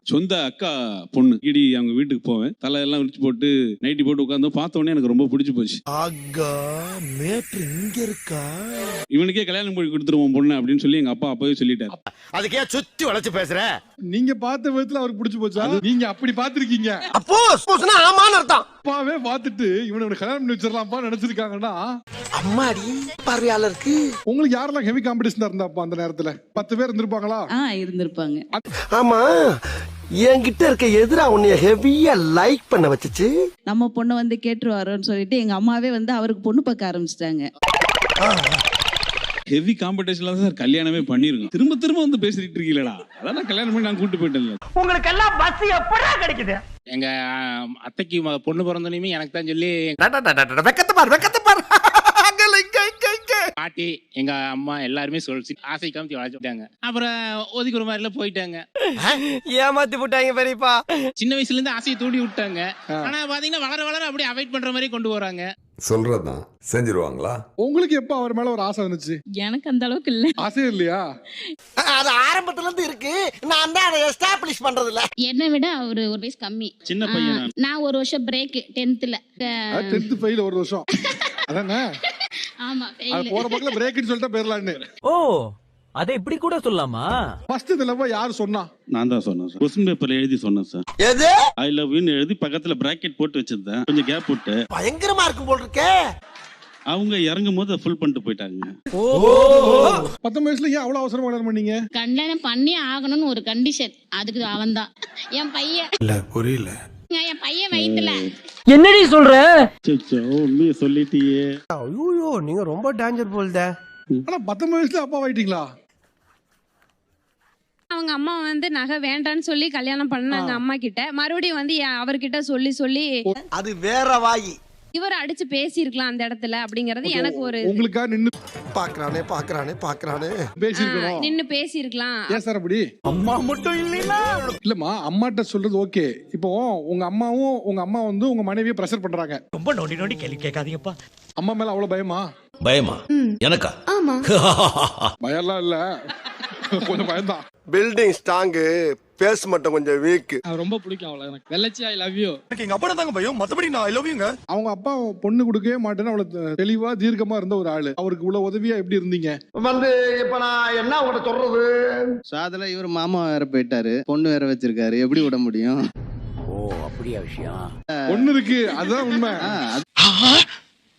சொந்த அக்கா பொண்ணு இடி அவங்க வீட்டுக்கு போவேன். தலையெல்லாம் விரிச்சு போட்டு நைட்டி போட்டு உட்காந்து பார்த்த உடனே எனக்கு ரொம்ப பிடிச்சு போச்சு. இங்க இருக்கா, இவனுக்கே கல்யாணம் பண்ணி கொடுத்துருவோம் பொண்ணு அப்படின்னு சொல்லி எங்க அப்பா அப்பவே சொல்லிட்டாரு. அதுக்கே சுத்தி வளைச்சு பேசுற. நீங்க பார்த்த விதத்துல அவருக்கு பிடிச்சு போச்சா? நீங்க அப்படி பாத்திருக்கீங்க. அப்போ ஆமான்னு அர்த்தம். அப்பாவே பார்த்துட்டு இவனை கல்யாணம் பண்ணி வச்சிடலாம்ப்பா நினைச்சிருக்காங்கன்னா அம்மாடி பார்வையாளருக்கு உங்களுக்கு யாரெல்லாம் ஹெவி காம்படிஷன் இருந்தாப்பா அந்த நேரத்துல? 10 பேர் இருந்திருப்பாங்களா? இருந்திருப்பாங்க. ஆமா, என்கிட்ட இருக்க எதிரா உன்னைய ஹெவியா லைக் பண்ண வச்சுச்சு. நம்ம பொண்ணு வந்து கேட்டுருவாரோன்னு சொல்லிட்டு எங்க அம்மாவே வந்து அவருக்கு பொண்ணு பார்க்க ஆரம்பிச்சிட்டாங்க. ஹெவி காம்படிஷன்ல தான் சார் கல்யாணமே பண்ணிருக்கோம். திரும்ப திரும்ப வந்து பேசிட்டு இருக்கீங்களா? அதான் கல்யாணம் பண்ணி நான் கூட்டு போயிட்டேன். உங்களுக்கு எல்லாம் பஸ் எப்படா கிடைக்குது? எங்க அத்தைக்கு பொண்ணு பிறந்தனையுமே எனக்கு தான் சொல்லி வெக்கத்தை பாரு பாட்டி எங்க அம்மா எல்லாருமே சொல்லி ஆசை காமிச்சு வளர்த்துட்டாங்க. அப்புறம் ஒதுக்குற மாதிரில போயிட்டாங்க. ஏமாத்தி போட்டாங்க பெரியப்பா. சின்ன வயசுல இருந்து ஆசையை தூண்டி விட்டாங்க. ஆனா பாத்தீங்கன்னா வளர வளர அப்படியே அவாய்ட் பண்ற மாதிரி கொண்டு வராங்க. சொல்றதுதான் செஞ்சிருவாங்களா? உங்களுக்கு எப்ப அவர் மேல ஒரு ஆசை வந்துச்சு? எனக்கு அந்த அளவுக்கு இல்ல. ஆசையே இல்லையா? அது ஆரம்பத்துல இருந்து இருக்கு. நான் தான் அதை எஸ்டாப்லிஷ் பண்றது இல்ல. என்னை விட அவரு ஒரு வயசு கம்மி. சின்ன பையன். நான் ஒரு வருஷம் பிரேக் 10th 10th ஃபெயில் ஒரு வருஷம். அதானே? ஆமா, அது போற பக்கத்துல பிரேக்னு சொல்லிட்டா பேர்லான்னு. ஓ, அதை இப்படி கூட சொல்லலாமா? ஃபர்ஸ்ட் தடவை யார் சொன்னா? நான் தான் சொன்னேன் சார். क्वेश्चन பேப்பர்ல எழுதி சொன்னேன் சார். எது? ஐ லவ் யூ எழுதி பக்கத்துல பிராக்கெட் போட்டு வச்சிருந்தேன். கொஞ்சம் கேப் விட்டு. பயங்கரமா இருக்கும் போல் இருக்கே. அவங்க இறங்கும் போது ஃபுல் பண்ணிட்டு போயிட்டாங்க. 19 வயசுல ஏன் அவ்வளவு அவசரமா கல்யாணம் பண்ணீங்க? கல்யாணம் பண்ணி ஆகணும்னு ஒரு கண்டிஷன். அதுக்கு அவன் தான் என் பையன். இல்ல புரியல. என் பையன் வயித்துல. என்னடி சொல்ற? உண்மையை சொல்லிட்டியே. ஐயோ, நீங்க ரொம்ப டேஞ்சர் போல்தே. ஆனா 19 வயசுல அப்பா ஆயிட்டீங்களா? அவங்க அம்மா வந்து நகை வேண்டான்னு சொல்லி கல்யாணம் பண்ணாங்க அம்மா கிட்ட. மறுபடியும் வந்து அவர்கிட்ட சொல்லி அது வேற வாயி. இவர் அடிச்சு பேசியிருக்கலாம் அந்த இடத்துல அப்படிங்கறது எனக்கு ஒரு உங்களுக்கா நின்னு பாக்குறானே பேசிருக்கணும். நின்னு பேசியிருக்கலாம். ஏன் சார் அப்படி? அம்மா மட்டும் இல்லையா? இல்லம்மா, அம்மாட்ட சொல்றது ஓகே. இப்போ உங்க அம்மாவும் உங்க அம்மா வந்து உங்க மனைவியை பிரஷர் பண்றாங்க. ரொம்ப நோண்டி கேள்வி கேட்காதீங்கப்பா. அம்மா மேல அவ்வளவு பயமா? பயமா? எனக்கா? ஆமா. பயம்லாம் இல்ல, கொஞ்சம் பயம்தான். பில்டிங் ஸ்ட்ராங், பேஸ் மட்டும் கொஞ்சம் வீக். ரொம்ப பிடிக்கும் அவளை எனக்கு. வெள்ளச்சி ஐ லவ் யூ. எங்க அப்பா தாங்க பயம், மத்தபடி நான் ஐ லவ் யூங்க. அவங்க அப்பா பொண்ணு கொடுக்கவே மாட்டேன்னு அவ்வளவு தெளிவா தீர்க்கமா இருந்த ஒரு ஆளு. அவருக்கு இவ்வளவு உதவியா எப்படி இருந்தீங்க? வந்து இப்ப நான் என்ன உங்கள்ட்ட சொல்றது? சாதல இவர் மாமா வேற போயிட்டாரு, பொண்ணு வேற வச்சிருக்காரு, எப்படி விட முடியும்? ஓ, அப்படியா விஷயம்? பொண்ணு இருக்கு, அதுதான் உண்மை.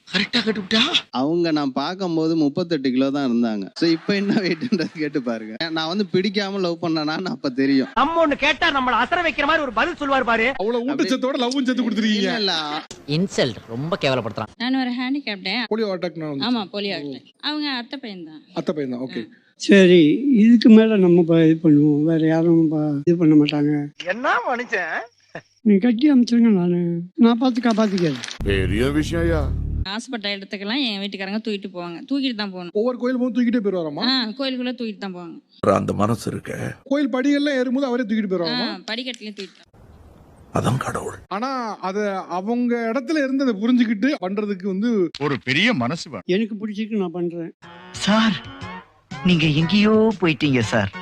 கரெக்டா கட்டுட்டா. அவங்க நான் பார்க்கும்போது 38 கிலோ தான் இருந்தாங்க. சோ இப்போ என்ன வெயிட்ன்றது கேட்டு பாருங்க. நான் வந்து பிடிக்காம லவ் பண்ணனான்னு அப்ப தெரியும். நம்ம ஒண்ணு கேட்டா நம்மள அசர வைக்கிற மாதிரி ஒரு பதில் சொல்வாரு பாரு. அவ்வளவு ஊட்டச்சத்தோட லவ்வும் சேர்த்து கொடுத்துருக்கீங்க. இல்ல இன்சல்ட், ரொம்ப கேவலப்படுத்துறான். நான் ஒரு ஹேண்டிகேப்டே. Polio attack. ஆமா, போலியோ அட்டாக். அவங்க அத்தை பையன் தான். அத்தை பையன் தான். ஓகே, சரி, இதுக்கு மேல நம்ம இது பண்ணுவோம். வேற யாரும் இது பண்ண மாட்டாங்க. என்ன மனுஷன்? நீ கட்டி அமைச்சிருங்க, நான் பார்த்து காப்பாத்திக்கிறேன். பெரிய விஷயம். ஆசைப்பட்ட இடத்துக்கெல்லாம் என் வீட்டுக்காரங்க தூக்கிட்டு போவாங்க. தூக்கிட்டு தான் போகணும். ஒவ்வொரு கோயில் போகும் தூக்கிட்டே போயிருவாராமா? கோயிலுக்குள்ள தூக்கிட்டு தான் போவாங்க. அந்த மனசு இருக்க. கோயில் படிகள்லாம் ஏறும்போது அவரே தூக்கிட்டு போயிருவாராமா? படிக்கட்டுலயும் தூக்கிட்டு. அதான் கடவுள். ஆனா அத அவங்க இடத்துல இருந்து அதை புரிஞ்சுக்கிட்டு பண்றதுக்கு வந்து ஒரு பெரிய மனசு. எனக்கு பிடிச்சிருக்கு, நான் பண்றேன். சார், நீங்க எங்கேயோ போயிட்டீங்க சார்.